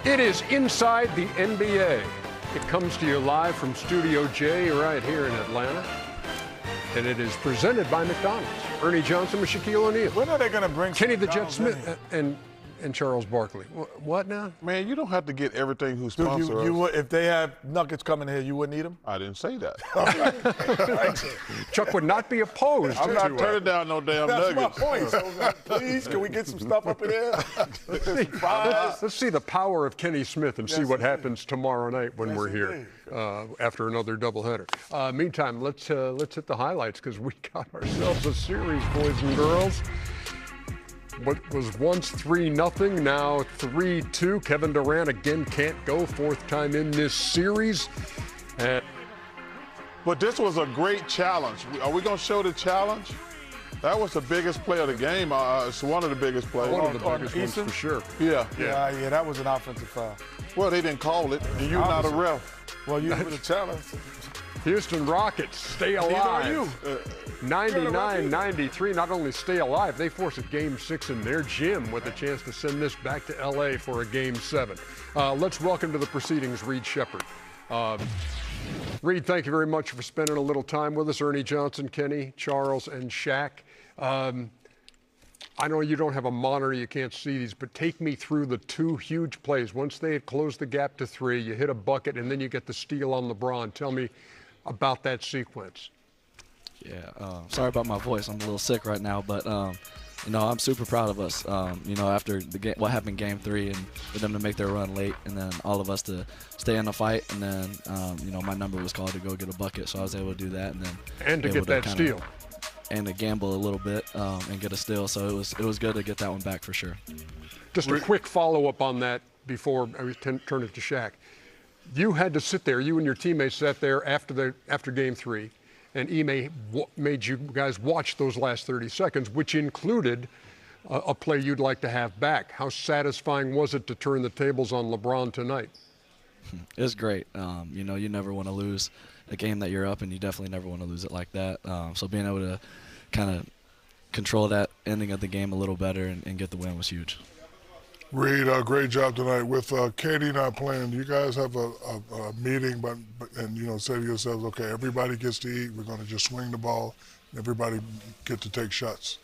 It is Inside the NBA. It comes to you live from Studio J right here in Atlanta. And it is presented by McDonald's. Ernie Johnson with Shaquille O'Neal. When are they going to bring Kenny the Jet Smith and Charles Barkley. What now? Man, you don't have to get everything who sponsors us. If they have Nuggets coming here, you wouldn't eat them? I didn't say that. Chuck would not be opposed. I'm not turning down no damn That's Nuggets. my point. So, please, can we get some stuff up in there? Let's see the power of Kenny Smith and see what happens tomorrow night when we're here after another doubleheader. Meantime, let's hit the highlights because we got ourselves a series, boys and girls. What was once 3-0, now 3-2. Kevin Durant again can't go, fourth time in this series. But this was a great challenge. Are we going to show the challenge? That was the biggest play of the game. It's one of the biggest plays. One of the biggest ones for sure. Yeah, that was an offensive foul. Well, they didn't call it, and you're not a ref. Well, you were the challenge. Houston Rockets stay alive. 99-93, not only stay alive, they force a Game 6 in their gym with a chance to send this back to L.A. for a Game 7. Let's welcome to the proceedings Reed Shepherd. Reed, thank you very much for spending a little time with us. Ernie Johnson, Kenny, Charles, and Shaq. I know you don't have a monitor, you can't see these, but take me through the two huge plays. Once they had closed the gap to 3, you hit a bucket, and then you get the steal on LeBron. Tell me about that sequence. Yeah, sorry about my voice. I'm a little sick right now, but I'm super proud of us. After what happened in Game 3, and for them to make their run late, and then all of us to stay in the fight, and then my number was called to go get a bucket, so I was able to do that, and to get that steal, and to gamble a little bit and get a steal. So it was good to get that one back for sure. Just a quick follow-up on that before I turn it to Shaq. You had to sit there. You and your teammates sat there after Game 3. And Ime made you guys watch those last 30 seconds, which included a play you'd like to have back. How satisfying was it to turn the tables on LeBron tonight? It was great. You never want to lose a game that you're up, and you definitely never want to lose it like that. So being able to kind of control that ending of the game a little better and get the win was huge. Reed, great job tonight. With Katie not playing, you guys have a meeting, and say to yourselves, okay, everybody gets to eat. We're going to just swing the ball. Everybody get to take shots.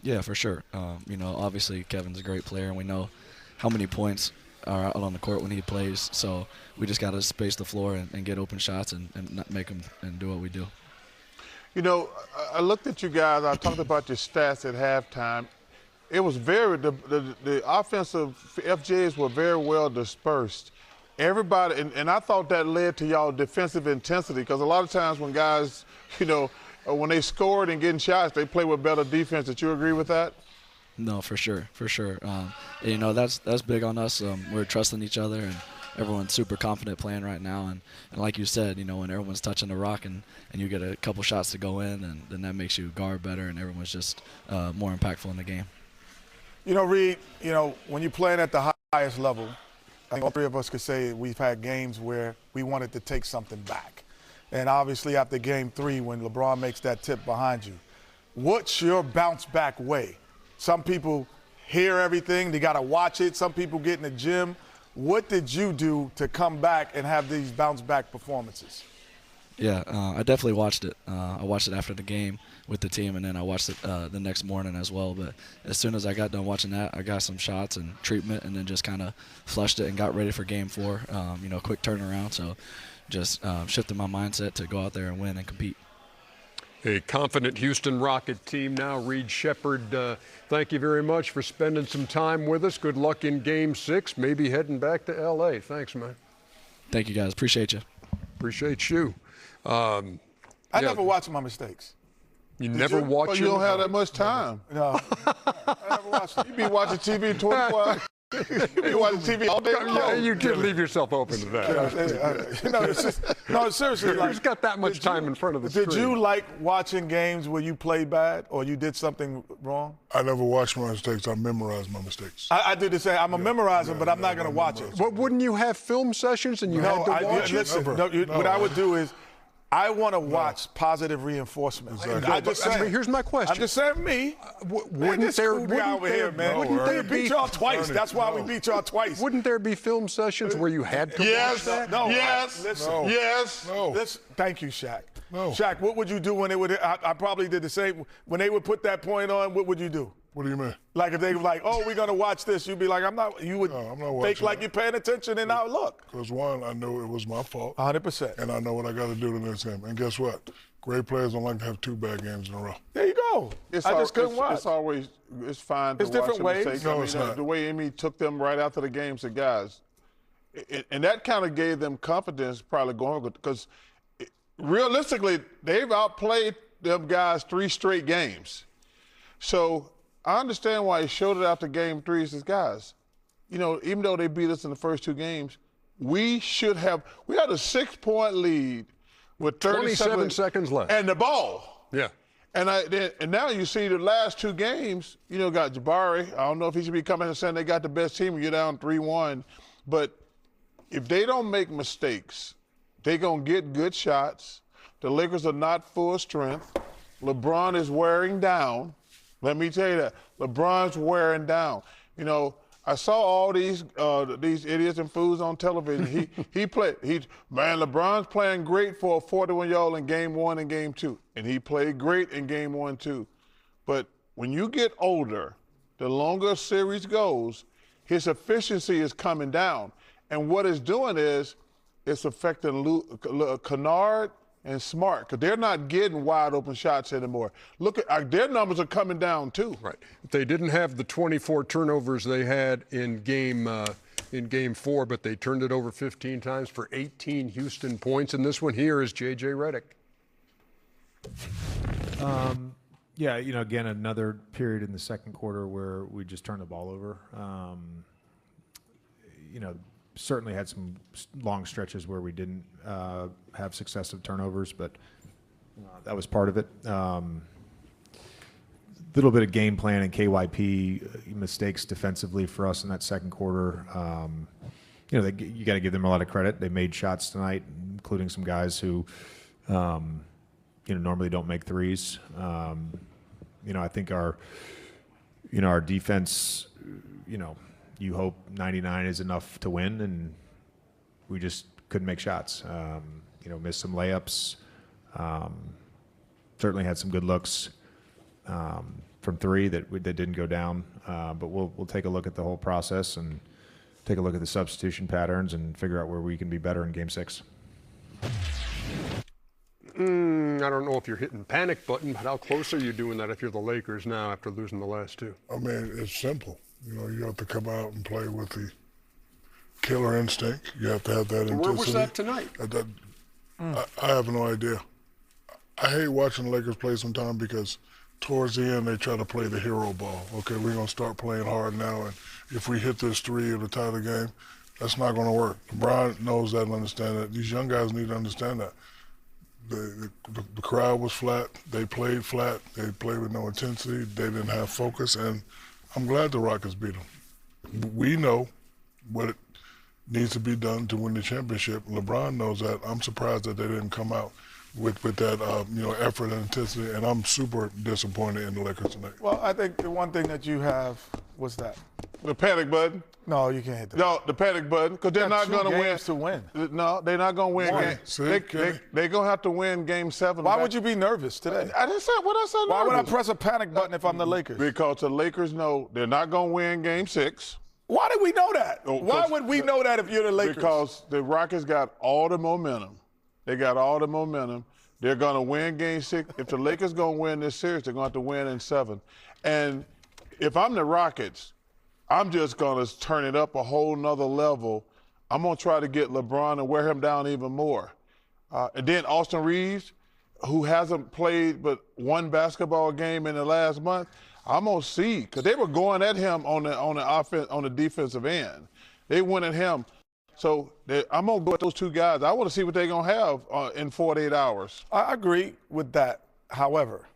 Yeah, for sure. Obviously Kevin's a great player, and we know how many points are out on the court when he plays. So we just got to space the floor and get open shots and not make them and do what we do. I looked at you guys. I talked about your stats at halftime. It was the offensive FJs were very well dispersed. Everybody, and I thought that led to y'all defensive intensity, because a lot of times when guys, when they scored and getting shots, they play with better defense. Did you agree with that? No, for sure. That's big on us. We're trusting each other, and everyone's super confident playing right now. And like you said, when everyone's touching the rock and you get a couple shots to go in, and then that makes you guard better, and everyone's just more impactful in the game. Reed, when you're playing at the highest level, I think all three of us could say we've had games where we wanted to take something back. And obviously after Game 3, when LeBron makes that tip behind you, what's your bounce-back way? Some people hear everything, they got to watch it. Some people get in the gym. What did you do to come back and have these bounce-back performances? Yeah, I definitely watched it. I watched it after the game with the team, and then I watched it the next morning as well. But as soon as I got done watching that, I got some shots and treatment, and then just kind of flushed it and got ready for Game 4. Quick turnaround. So just shifted my mindset to go out there and win and compete. A confident Houston Rocket team now. Reed Shepherd, thank you very much for spending some time with us. Good luck in Game 6, maybe heading back to L.A. Thanks, man. Thank you, guys. Appreciate you. Appreciate you. I never watch my mistakes. You never watch them? You don't have that much time. No, I never watch them. You be watching TV 24 hours. You be watching TV all day long. You did leave yourself open to that. Seriously. Who's got that much time in front of the screen? Did you like watching games where you played bad or you did something wrong? I never watch my mistakes. I memorize my mistakes. I did the same. I'm a memorizer, but I'm not going to watch it. But wouldn't you have film sessions and you had to watch it? Listen, what I would do is, I want to watch positive reinforcement. Here's my question. I'm just saying, wouldn't there be over here, man? We beat y'all twice. That's why we beat y'all twice. Wouldn't there be film sessions where you had to watch that? No. Yes. Listen. No. Yes. No. Listen, thank you, Shaq. No. Shaq, what would you do when they would? I probably did the same. When they would put that point on, what would you do? What do you mean? Like if they were like, "Oh, we're gonna watch this," you'd be like, "I'm not." You would I'm not fake watching like that. you're paying attention and not look. Because one, I know it was my fault. 100%. And I know what I got to do to this game. And guess what? Great players don't like to have 2 bad games in a row. There you go. I just couldn't watch. It's fine to It's watch different the ways. mistakes. No, it's not. The way Amy took them right after the game said, guys, and that kind of gave them confidence probably going, because realistically, they've outplayed them guys 3 straight games. So I understand why he showed it after game 3. He says, guys, even though they beat us in the first 2 games, we had a 6-point lead with 27 seconds left. And the ball. Yeah. And now you see the last 2 games, got Jabari. I don't know if he should be coming and saying they got the best team and you're down 3-1. But if they don't make mistakes, they're going to get good shots. The Lakers are not full strength. LeBron is wearing down. Let me tell you that. LeBron's wearing down. I saw all these idiots and fools on television. LeBron's playing great for a 41-year-old in game 1 and game 2. And he played great in game 1 too. But when you get older, the longer a series goes, his efficiency is coming down. And what it's doing is it's affecting Kennard and Smart, because they're not getting wide open shots anymore. Look at their numbers are coming down too. Right. They didn't have the 24 turnovers they had in game 4, but they turned it over 15 times for 18 Houston points. And this one here is J.J. Redick. Yeah, again, another period in the second quarter where we just turned the ball over. Certainly had some long stretches where we didn't have successive turnovers, but that was part of it. Little bit of game plan and KYP mistakes defensively for us in that second quarter. You got to give them a lot of credit. They made shots tonight, including some guys who, normally don't make threes. I think our defense, you hope 99 is enough to win, and we just couldn't make shots. Missed some layups. Certainly had some good looks from 3 that didn't go down. But we'll take a look at the whole process and take a look at the substitution patterns and figure out where we can be better in Game 6. I don't know if you're hitting panic button, but how close are you doing that if you're the Lakers now after losing the last 2? I mean, it's simple. You have to come out and play with the killer instinct. You have to have that intensity. Where was that tonight? I have no idea. I hate watching the Lakers play sometimes because towards the end they try to play the hero ball. Okay, we're going to start playing hard now, and if we hit this 3 at the top of the game, that's not going to work. LeBron knows that and understands that. These young guys need to understand that. The crowd was flat. They played flat. They played with no intensity. They didn't have focus, and I'm glad the Rockets beat them. We know what needs to be done to win the championship. LeBron knows that. I'm surprised that they didn't come out with that effort and intensity, and I'm super disappointed in the Lakers tonight. Well, I think the one thing that you have, what's that? The panic button. No, you can't hit that. No, the panic button, because they're not going to win. To win. No, they're not going to win. They're going to have to win Game 7. Why would you be nervous today? I didn't say what I said. Why would I nervous. press a panic button if I'm the Lakers? Because the Lakers know they're not going to win Game 6. Why did we know that? Oh, Why would we know that if you're the Lakers? Because the Rockets got all the momentum. They got all the momentum. They're going to win Game 6. If the Lakers going to win this series, they're going to have to win in 7. And if I'm the Rockets, I'm just going to turn it up a whole nother level. I'm going to try to get LeBron and wear him down even more. And then Austin Reeves, who hasn't played but 1 basketball game in the last month, I'm going to see, because they were going at him on the defensive end. They went at him. So I'm going to go at those 2 guys. I want to see what they're going to have in 48 hours. I agree with that. However,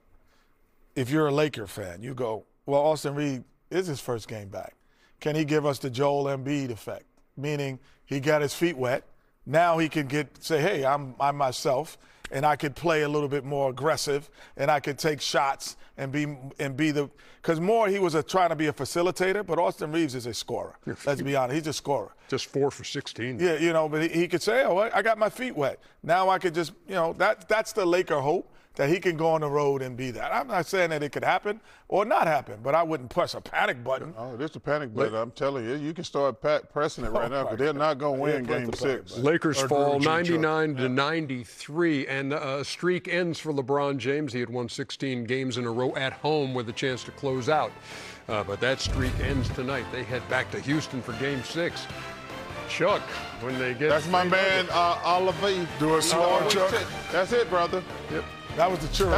if you're a Laker fan, you go, well, Austin Reeves is his first game back. Can he give us the Joel Embiid effect? Meaning he got his feet wet. Now he can say, hey, I'm myself. and I could play a little bit more aggressive, and I could take shots and be the because Moore, he was trying to be a facilitator, but Austin Reeves is a scorer. Let's be honest, he's a scorer. Just 4 for 16. Yeah, you know, but he could say, oh, I got my feet wet. Now I could just, you know, that's the Laker hope, that he can go on the road and be that. I'm not saying that it could happen or not happen, but I wouldn't press a panic button. Oh, this is a panic button. I'm telling you, you can start pressing it right now because they're not going to win Game 6. Lakers fall 99-93, and a streak ends for LeBron James. He had won 16 games in a row at home with a chance to close out. But that streak ends tonight. They head back to Houston for Game 6. Chuck, when they get... That's my man, Oliver. Do a small Chuck. That's it, brother. Yep. That was the churro.